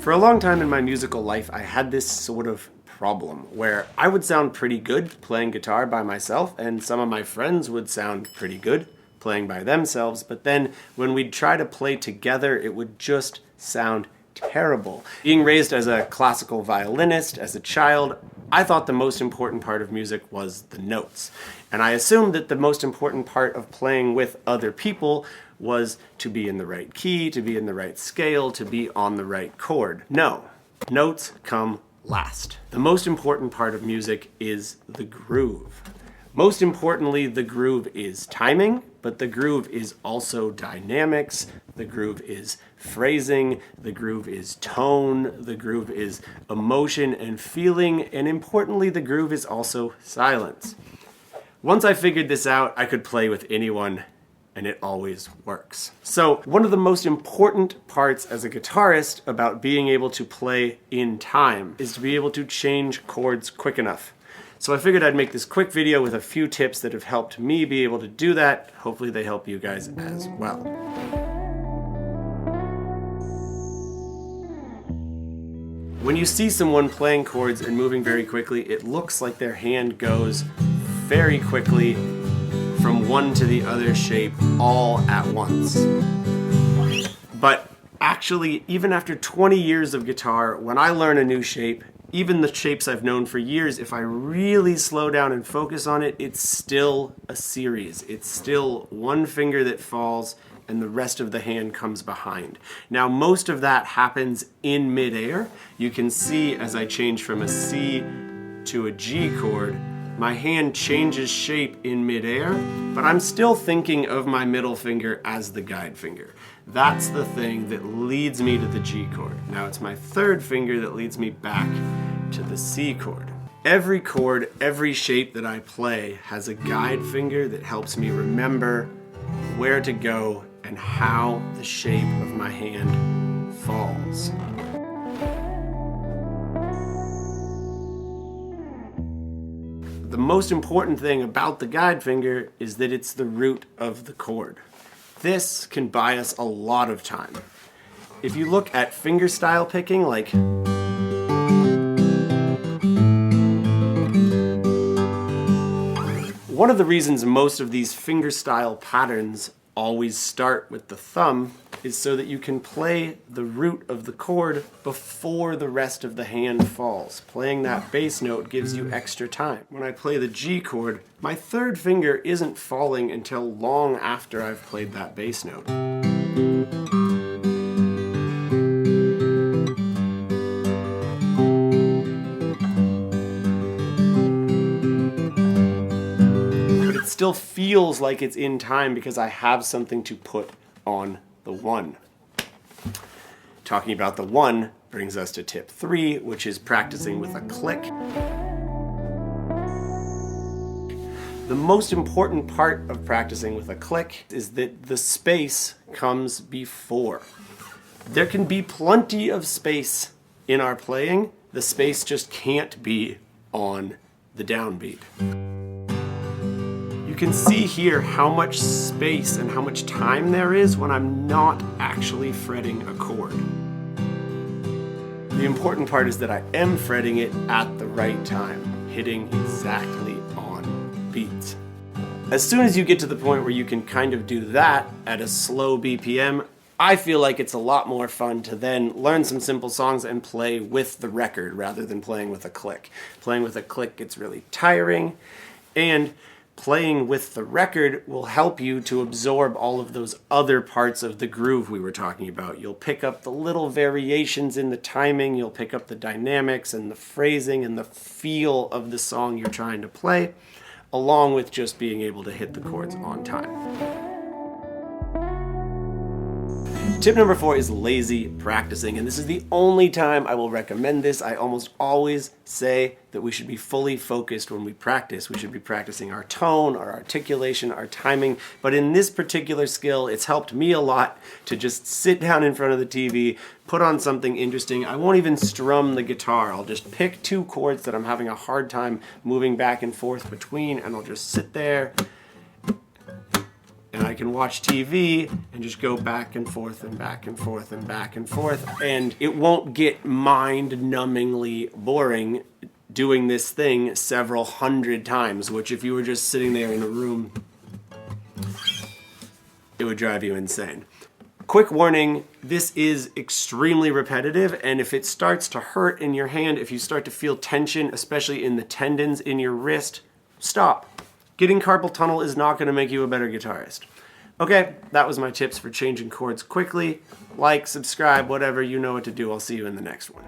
For a long time in my musical life, I had this sort of problem where I would sound pretty good playing guitar by myself, and some of my friends would sound pretty good playing by themselves, but then when we'd try to play together, it would just sound terrible. Being raised as a classical violinist as a child, I thought the most important part of music was the notes. And I assumed that the most important part of playing with other people was to be in the right key, to be in the right scale, to be on the right chord. No, notes come last. The most important part of music is the groove. Most importantly, the groove is timing, but the groove is also dynamics, the groove is phrasing, the groove is tone, the groove is emotion and feeling, and importantly, the groove is also silence. Once I figured this out, I could play with anyone, and it always works. So one of the most important parts as a guitarist about being able to play in time is to be able to change chords quick enough. So I figured I'd make this quick video with a few tips that have helped me be able to do that. Hopefully they help you guys as well. When you see someone playing chords and moving very quickly, it looks like their hand goes very quickly from one to the other shape all at once. But actually, even after 20 years of guitar, when I learn a new shape, even the shapes I've known for years, if I really slow down and focus on it, it's still a series. It's still one finger that falls and the rest of the hand comes behind. Now, most of that happens in midair. You can see as I change from a C to a G chord, my hand changes shape in midair, but I'm still thinking of my middle finger as the guide finger. That's the thing that leads me to the G chord. Now it's my third finger that leads me back to the C chord. Every chord, every shape that I play has a guide finger that helps me remember where to go and how the shape of my hand falls. The most important thing about the guide finger is that it's the root of the chord. This can buy us a lot of time. If you look at fingerstyle picking, like one of the reasons most of these fingerstyle patterns always start with the thumb is so that you can play the root of the chord before the rest of the hand falls. Playing that bass note gives you extra time. When I play the G chord, my third finger isn't falling until long after I've played that bass note. But it still feels like it's in time because I have something to put on the one. Talking about the one brings us to tip 3, which is practicing with a click. The most important part of practicing with a click is that the space comes before. There can be plenty of space in our playing. The space just can't be on the downbeat. You can see here how much space and how much time there is when I'm not actually fretting a chord. The important part is that I am fretting it at the right time, hitting exactly on beats. As soon as you get to the point where you can kind of do that at a slow BPM, I feel like it's a lot more fun to then learn some simple songs and play with the record rather than playing with a click. Playing with a click gets really tiring, and playing with the record will help you to absorb all of those other parts of the groove we were talking about. You'll pick up the little variations in the timing, you'll pick up the dynamics and the phrasing and the feel of the song you're trying to play, along with just being able to hit the chords on time. Tip number 4 is lazy practicing, and this is the only time I will recommend this. I almost always say that we should be fully focused when we practice. We should be practicing our tone, our articulation, our timing, but in this particular skill, it's helped me a lot to just sit down in front of the TV, put on something interesting. I won't even strum the guitar. I'll just pick 2 chords that I'm having a hard time moving back and forth between, and I'll just sit there and I I can watch TV and just go back and forth and back and forth and back and forth, and it won't get mind-numbingly boring doing this thing several hundred times, which if you were just sitting there in a room, it would drive you insane. Quick warning, this is extremely repetitive, and if it starts to hurt in your hand, if you start to feel tension, especially in the tendons in your wrist, stop. Getting carpal tunnel is not going to make you a better guitarist. Okay, that was my tips for changing chords quickly. Like, subscribe, whatever, you know what to do. I'll see you in the next one.